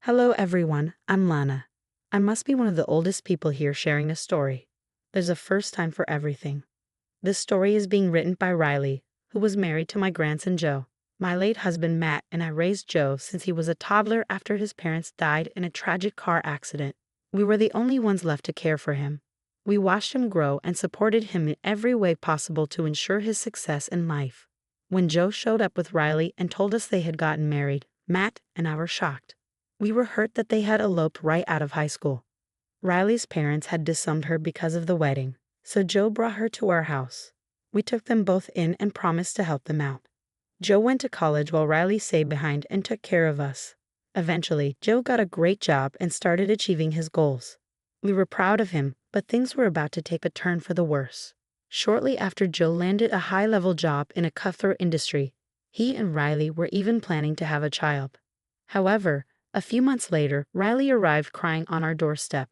Hello everyone, I'm Lana. I must be one of the oldest people here sharing a story. There's a first time for everything. This story is being written by Riley, who was married to my grandson Joe. My late husband Matt and I raised Joe since he was a toddler after his parents died in a tragic car accident. We were the only ones left to care for him. We watched him grow and supported him in every way possible to ensure his success in life. When Joe showed up with Riley and told us they had gotten married, Matt and I were shocked. We were hurt that they had eloped right out of high school. Riley's parents had disowned her because of the wedding, so Joe brought her to our house. We took them both in and promised to help them out. Joe went to college while Riley stayed behind and took care of us. Eventually, Joe got a great job and started achieving his goals. We were proud of him, but things were about to take a turn for the worse. Shortly after Joe landed a high-level job in a cutthroat industry, he and Riley were even planning to have a child. However, a few months later, Riley arrived crying on our doorstep.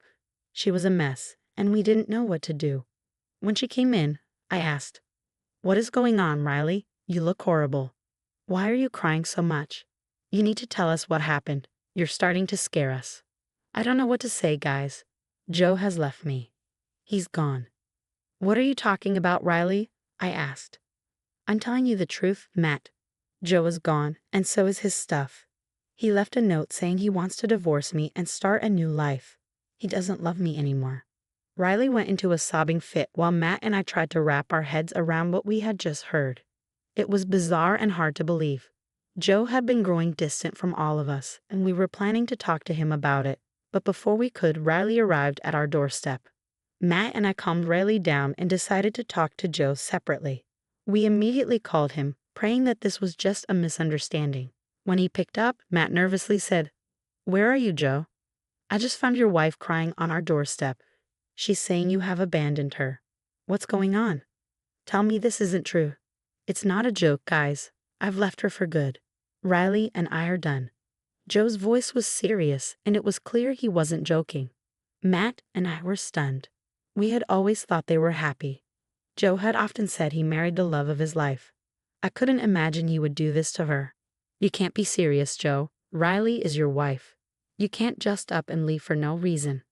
She was a mess, and we didn't know what to do. When she came in, I asked, "What is going on, Riley? You look horrible. Why are you crying so much? You need to tell us what happened. You're starting to scare us." "I don't know what to say, guys. Joe has left me. He's gone." "What are you talking about, Riley?" I asked. "I'm telling you the truth, Matt. Joe is gone, and so is his stuff. He left a note saying he wants to divorce me and start a new life. He doesn't love me anymore." Riley went into a sobbing fit while Matt and I tried to wrap our heads around what we had just heard. It was bizarre and hard to believe. Joe had been growing distant from all of us, and we were planning to talk to him about it. But before we could, Riley arrived at our doorstep. Matt and I calmed Riley down and decided to talk to Joe separately. We immediately called him, praying that this was just a misunderstanding. When he picked up, Matt nervously said, "Where are you, Joe?" "I just found your wife crying on our doorstep. She's saying you have abandoned her. What's going on? Tell me this isn't true." "It's not a joke, guys. I've left her for good. Riley and I are done." Joe's voice was serious, and it was clear he wasn't joking. Matt and I were stunned. We had always thought they were happy. Joe had often said he married the love of his life. I couldn't imagine you would do this to her. "You can't be serious, Joe. Riley is your wife. You can't just up and leave for no reason."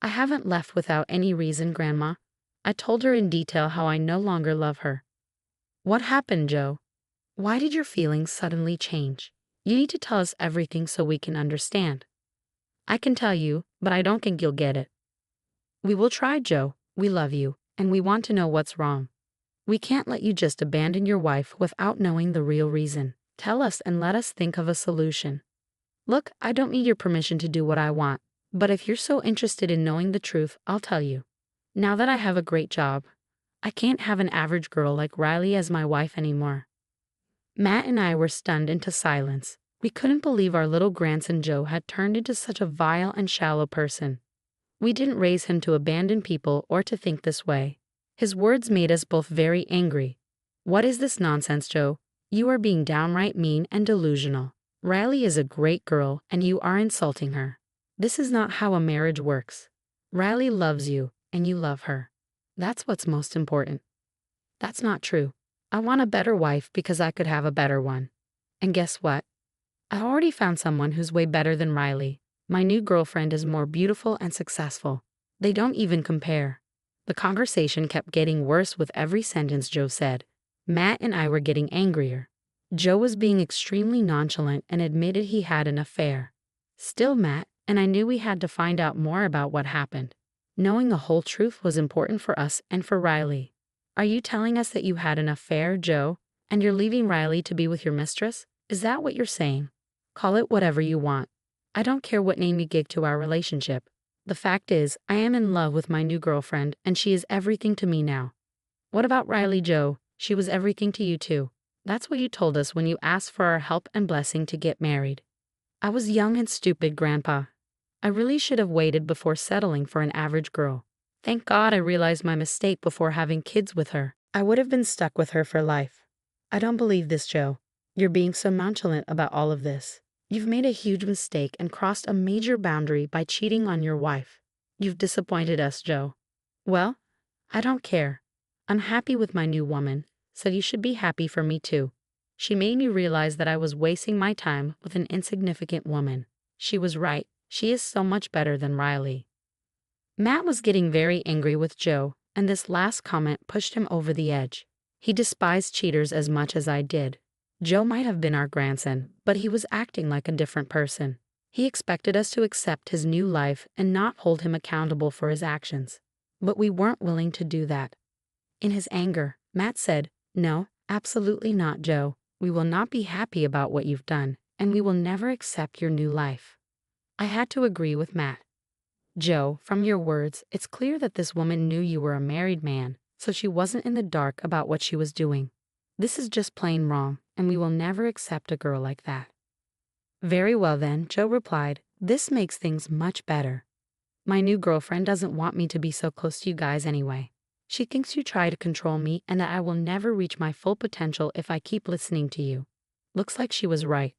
"I haven't left without any reason, Grandma. I told her in detail how I no longer love her." "What happened, Joe? Why did your feelings suddenly change? You need to tell us everything so we can understand." "I can tell you, but I don't think you'll get it." "We will try, Joe. We love you, and we want to know what's wrong. We can't let you just abandon your wife without knowing the real reason. Tell us and let us think of a solution." "Look, I don't need your permission to do what I want, but if you're so interested in knowing the truth, I'll tell you. Now that I have a great job, I can't have an average girl like Riley as my wife anymore." Matt and I were stunned into silence. We couldn't believe our little grandson Joe had turned into such a vile and shallow person. We didn't raise him to abandon people or to think this way. His words made us both very angry. "What is this nonsense, Joe? You are being downright mean and delusional. Riley is a great girl, and you are insulting her. This is not how a marriage works. Riley loves you, and you love her. That's what's most important." "That's not true. I want a better wife because I could have a better one. And guess what? I already found someone who's way better than Riley. My new girlfriend is more beautiful and successful. They don't even compare." The conversation kept getting worse with every sentence Joe said. Matt and I were getting angrier. Joe was being extremely nonchalant and admitted he had an affair. Still, Matt and I knew we had to find out more about what happened. Knowing the whole truth was important for us and for Riley. "Are you telling us that you had an affair, Joe, and you're leaving Riley to be with your mistress? Is that what you're saying? Call it whatever you want. I don't care what name you give to our relationship. The fact is, I am in love with my new girlfriend, and she is everything to me now." "What about Riley, Joe? She was everything to you too. That's what you told us when you asked for our help and blessing to get married." "I was young and stupid, Grandpa. I really should have waited before settling for an average girl. Thank God I realized my mistake before having kids with her. I would have been stuck with her for life." "I don't believe this, Joe. You're being so nonchalant about all of this. You've made a huge mistake and crossed a major boundary by cheating on your wife. You've disappointed us, Joe." "Well, I don't care. I'm happy with my new woman, so you should be happy for me too. She made me realize that I was wasting my time with an insignificant woman. She was right. She is so much better than Riley. Matt was getting very angry with Joe, and this last comment pushed him over the edge. He despised cheaters as much as I did. Joe might have been our grandson, but he was acting like a different person. He expected us to accept his new life and not hold him accountable for his actions. But we weren't willing to do that. In his anger, Matt said, "No, absolutely not, Joe. We will not be happy about what you've done, and we will never accept your new life." I had to agree with Matt. "Joe, from your words, it's clear that this woman knew you were a married man, so she wasn't in the dark about what she was doing. This is just plain wrong, and we will never accept a girl like that." "Very well then," Joe replied. "This makes things much better. My new girlfriend doesn't want me to be so close to you guys anyway. She thinks you try to control me and that I will never reach my full potential if I keep listening to you." Looks like she was right.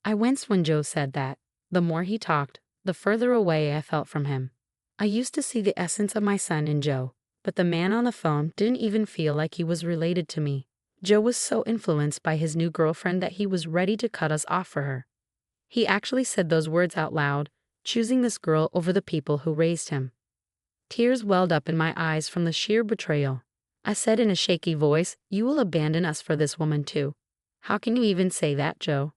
I winced when Joe said that. The more he talked, the further away I felt from him. I used to see the essence of my son in Joe, but the man on the phone didn't even feel like he was related to me. Joe was so influenced by his new girlfriend that he was ready to cut us off for her. He actually said those words out loud, choosing this girl over the people who raised him. Tears welled up in my eyes from the sheer betrayal. I said in a shaky voice, "You will abandon us for this woman too." "How can you even say that, Joe?"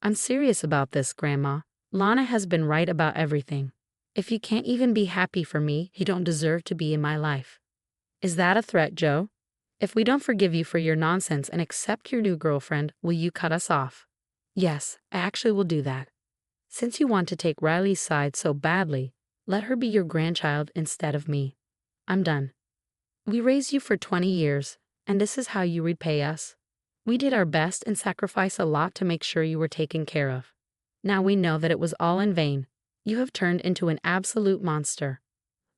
"I'm serious about this, Grandma. Lana has been right about everything. If you can't even be happy for me, you don't deserve to be in my life." "Is that a threat, Joe? If we don't forgive you for your nonsense and accept your new girlfriend, will you cut us off?" "Yes, I actually will do that. Since you want to take Riley's side so badly, let her be your grandchild instead of me. I'm done. We raised you for 20 years, and this is how you repay us. We did our best and sacrificed a lot to make sure you were taken care of. Now we know that it was all in vain. You have turned into an absolute monster."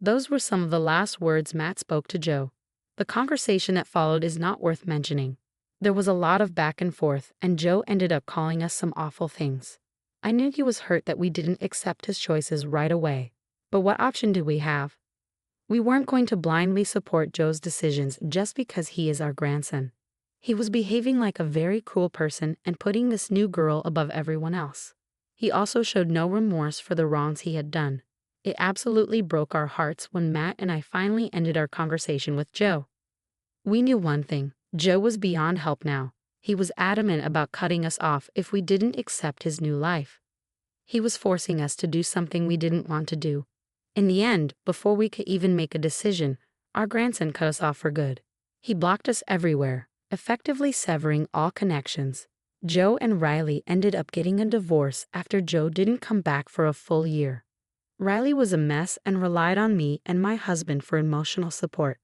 Those were some of the last words Matt spoke to Joe. The conversation that followed is not worth mentioning. There was a lot of back and forth, and Joe ended up calling us some awful things. I knew he was hurt that we didn't accept his choices right away. But what option did we have? We weren't going to blindly support Joe's decisions just because he is our grandson. He was behaving like a very cruel person and putting this new girl above everyone else. He also showed no remorse for the wrongs he had done. It absolutely broke our hearts when Matt and I finally ended our conversation with Joe. We knew one thing: Joe was beyond help now. He was adamant about cutting us off if we didn't accept his new life. He was forcing us to do something we didn't want to do. In the end, before we could even make a decision, our grandson cut us off for good. He blocked us everywhere, effectively severing all connections. Joe and Riley ended up getting a divorce after Joe didn't come back for a full year. Riley was a mess and relied on me and my husband for emotional support.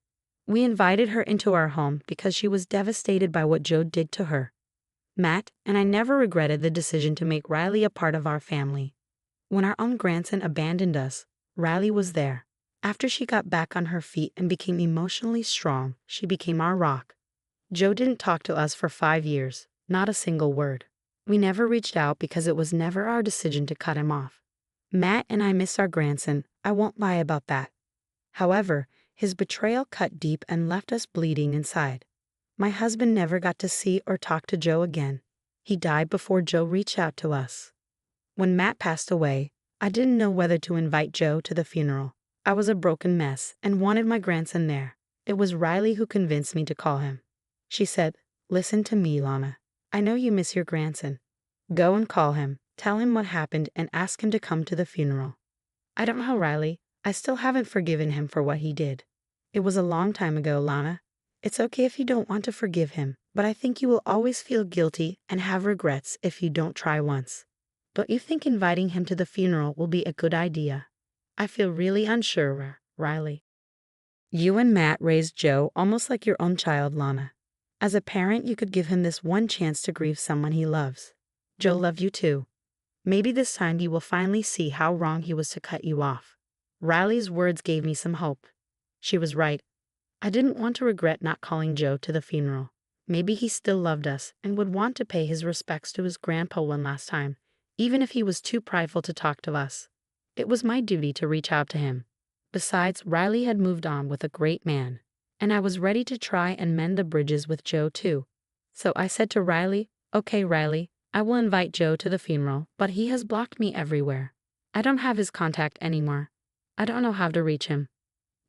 We invited her into our home because she was devastated by what Joe did to her. Matt and I never regretted the decision to make Riley a part of our family. When our own grandson abandoned us, Riley was there. After she got back on her feet and became emotionally strong, she became our rock. Joe didn't talk to us for 5 years, not a single word. We never reached out because it was never our decision to cut him off. Matt and I miss our grandson, I won't lie about that. However, his betrayal cut deep and left us bleeding inside. My husband never got to see or talk to Joe again. He died before Joe reached out to us. When Matt passed away, I didn't know whether to invite Joe to the funeral. I was a broken mess and wanted my grandson there. It was Riley who convinced me to call him. She said, "Listen to me, Lana. I know you miss your grandson. Go and call him, tell him what happened, and ask him to come to the funeral." "I don't know, Riley. I still haven't forgiven him for what he did." "It was a long time ago, Lana. It's okay if you don't want to forgive him, but I think you will always feel guilty and have regrets if you don't try once. Don't you think inviting him to the funeral will be a good idea?" "I feel really unsure, Riley." You and Matt raised Joe almost like your own child, Lana. As a parent, you could give him this one chance to grieve someone he loves. Joe loved you too. Maybe this time you will finally see how wrong he was to cut you off. Riley's words gave me some hope. She was right. I didn't want to regret not calling Joe to the funeral. Maybe he still loved us and would want to pay his respects to his grandpa one last time, even if he was too prideful to talk to us. It was my duty to reach out to him. Besides, Riley had moved on with a great man, and I was ready to try and mend the bridges with Joe too. So I said to Riley, "Okay, Riley, I will invite Joe to the funeral, but he has blocked me everywhere. I don't have his contact anymore. I don't know how to reach him.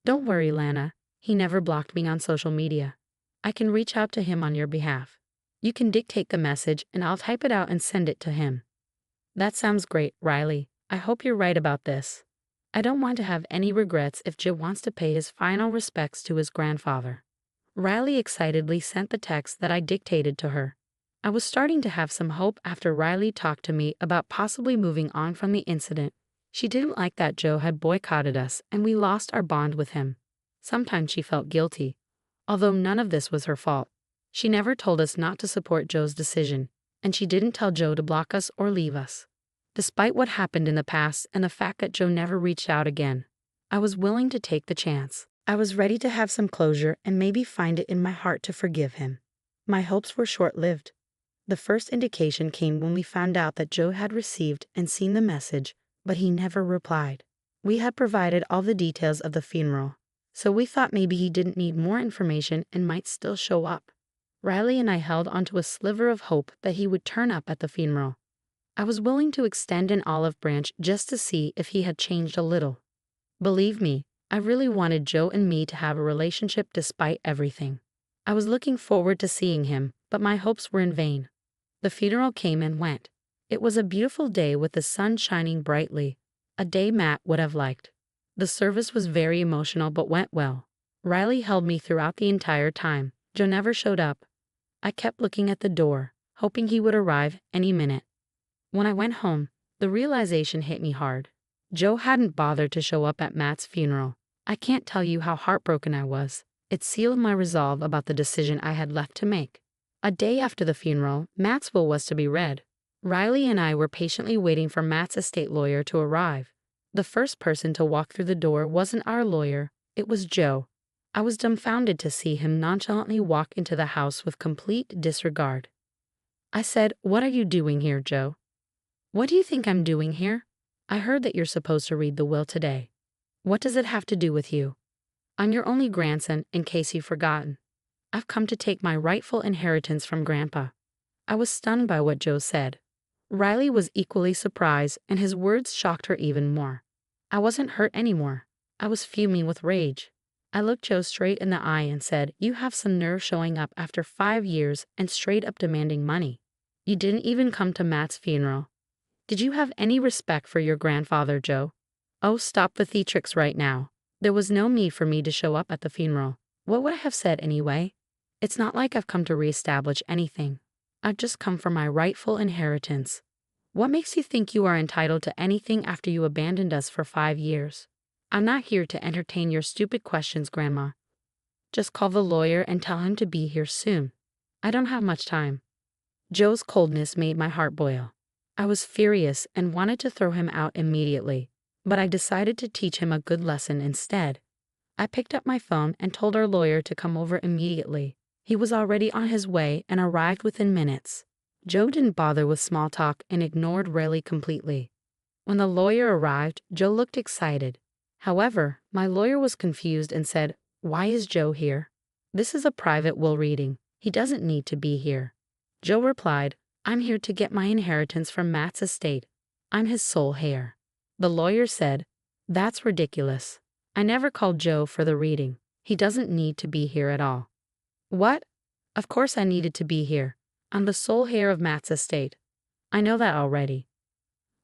Don't worry, Lana. He never blocked me on social media. I can reach out to him on your behalf. You can dictate the message and I'll type it out and send it to him. That sounds great, Riley. I hope you're right about this. I don't want to have any regrets if Joe wants to pay his final respects to his grandfather. Riley excitedly sent the text that I dictated to her. I was starting to have some hope after Riley talked to me about possibly moving on from the incident. She didn't like that Joe had boycotted us and we lost our bond with him. Sometimes she felt guilty, although none of this was her fault. She never told us not to support Joe's decision, and she didn't tell Joe to block us or leave us. Despite what happened in the past and the fact that Joe never reached out again, I was willing to take the chance. I was ready to have some closure and maybe find it in my heart to forgive him. My hopes were short-lived. The first indication came when we found out that Joe had received and seen the message, but he never replied. We had provided all the details of the funeral, so we thought maybe he didn't need more information and might still show up. Riley and I held onto a sliver of hope that he would turn up at the funeral. I was willing to extend an olive branch just to see if he had changed a little. Believe me, I really wanted Joe and me to have a relationship despite everything. I was looking forward to seeing him, but my hopes were in vain. The funeral came and went. It was a beautiful day with the sun shining brightly, a day Matt would have liked. The service was very emotional but went well. Riley held me throughout the entire time. Joe never showed up. I kept looking at the door, hoping he would arrive any minute. When I went home, the realization hit me hard. Joe hadn't bothered to show up at Matt's funeral. I can't tell you how heartbroken I was. It sealed my resolve about the decision I had left to make. A day after the funeral, Matt's will was to be read. Riley and I were patiently waiting for Matt's estate lawyer to arrive. The first person to walk through the door wasn't our lawyer, it was Joe. I was dumbfounded to see him nonchalantly walk into the house with complete disregard. I said, "What are you doing here, Joe?" "What do you think I'm doing here? I heard that you're supposed to read the will today. What does it have to do with you? I'm your only grandson, in case you've forgotten. I've come to take my rightful inheritance from Grandpa." I was stunned by what Joe said. Riley was equally surprised, and his words shocked her even more. I wasn't hurt anymore. I was fuming with rage. I looked Joe straight in the eye and said, "You have some nerve showing up after 5 years and straight up demanding money. You didn't even come to Matt's funeral. Did you have any respect for your grandfather, Joe? Oh, stop the theatrics right now. There was no need for me to show up at the funeral. What would I have said anyway? It's not like I've come to reestablish anything. I've just come for my rightful inheritance. What makes you think you are entitled to anything after you abandoned us for 5 years? I'm not here to entertain your stupid questions, Grandma. Just call the lawyer and tell him to be here soon. I don't have much time." Joe's coldness made my heart boil. I was furious and wanted to throw him out immediately, but I decided to teach him a good lesson instead. I picked up my phone and told our lawyer to come over immediately. He was already on his way and arrived within minutes. Joe didn't bother with small talk and ignored Riley completely. When the lawyer arrived, Joe looked excited. However, my lawyer was confused and said, "Why is Joe here? This is a private will reading. He doesn't need to be here." Joe replied, "I'm here to get my inheritance from Matt's estate. I'm his sole heir." The lawyer said, "That's ridiculous. I never called Joe for the reading. He doesn't need to be here at all." "What? Of course I needed to be here. I'm the sole heir of Matt's estate. I know that already."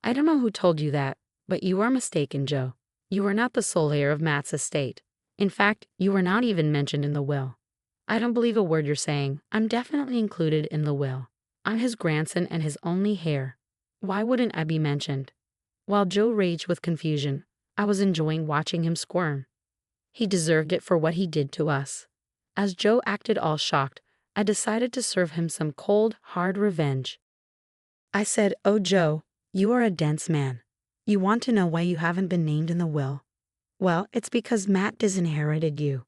"I don't know who told you that, but you are mistaken, Joe. You are not the sole heir of Matt's estate. In fact, you are not even mentioned in the will." "I don't believe a word you're saying. I'm definitely included in the will. I'm his grandson and his only heir. Why wouldn't I be mentioned?" While Joe raged with confusion, I was enjoying watching him squirm. He deserved it for what he did to us. As Joe acted all shocked, I decided to serve him some cold, hard revenge. I said, "Oh, Joe, you are a dense man. You want to know why you haven't been named in the will? Well, it's because Matt disinherited you.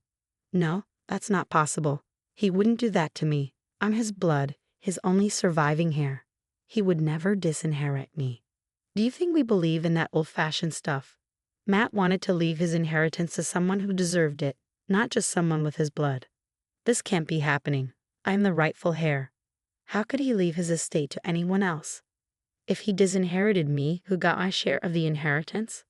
No, that's not possible. He wouldn't do that to me. I'm his blood, his only surviving heir. He would never disinherit me. Do you think we believe in that old-fashioned stuff? Matt wanted to leave his inheritance to someone who deserved it, not just someone with his blood. This can't be happening. I'm the rightful heir. How could he leave his estate to anyone else? If he disinherited me, who got my share of the inheritance?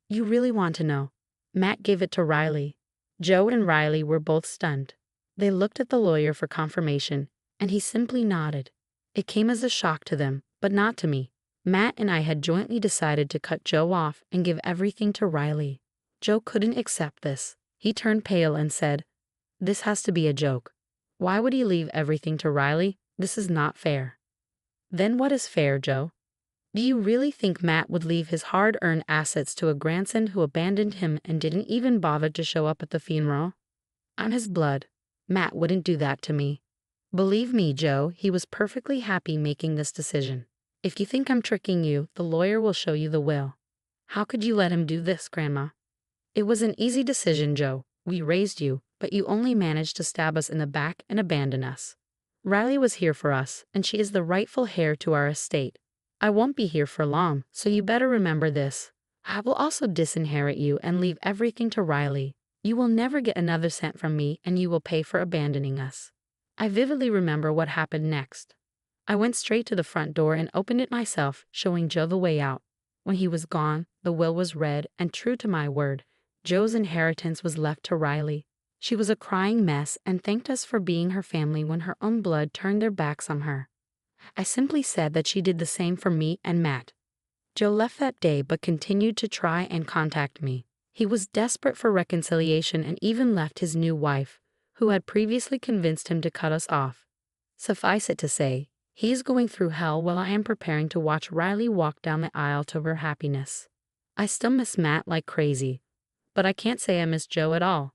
You really want to know? Matt gave it to Riley. Joe and Riley were both stunned. They looked at the lawyer for confirmation, and he simply nodded. It came as a shock to them, but not to me. Matt and I had jointly decided to cut Joe off and give everything to Riley. Joe couldn't accept this. He turned pale and said, "This has to be a joke. Why would he leave everything to Riley? This is not fair." Then what is fair, Joe? Do you really think Matt would leave his hard-earned assets to a grandson who abandoned him and didn't even bother to show up at the funeral? I'm his blood. Matt wouldn't do that to me. Believe me, Joe, he was perfectly happy making this decision. If you think I'm tricking you, the lawyer will show you the will. How could you let him do this, Grandma? It was an easy decision, Joe. We raised you, but you only managed to stab us in the back and abandon us. Riley was here for us, and she is the rightful heir to our estate. I won't be here for long, so you better remember this. I will also disinherit you and leave everything to Riley. You will never get another cent from me, and you will pay for abandoning us. I vividly remember what happened next. I went straight to the front door and opened it myself, showing Joe the way out. When he was gone, the will was read, and true to my word, Joe's inheritance was left to Riley. She was a crying mess and thanked us for being her family when her own blood turned their backs on her. I simply said that she did the same for me and Matt. Joe left that day but continued to try and contact me. He was desperate for reconciliation and even left his new wife, who had previously convinced him to cut us off. Suffice it to say, he is going through hell while I am preparing to watch Riley walk down the aisle to her happiness. I still miss Matt like crazy, but I can't say I miss Joe at all.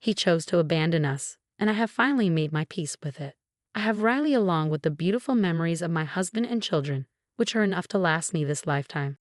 He chose to abandon us, and I have finally made my peace with it. I have Riley along with the beautiful memories of my husband and children, which are enough to last me this lifetime.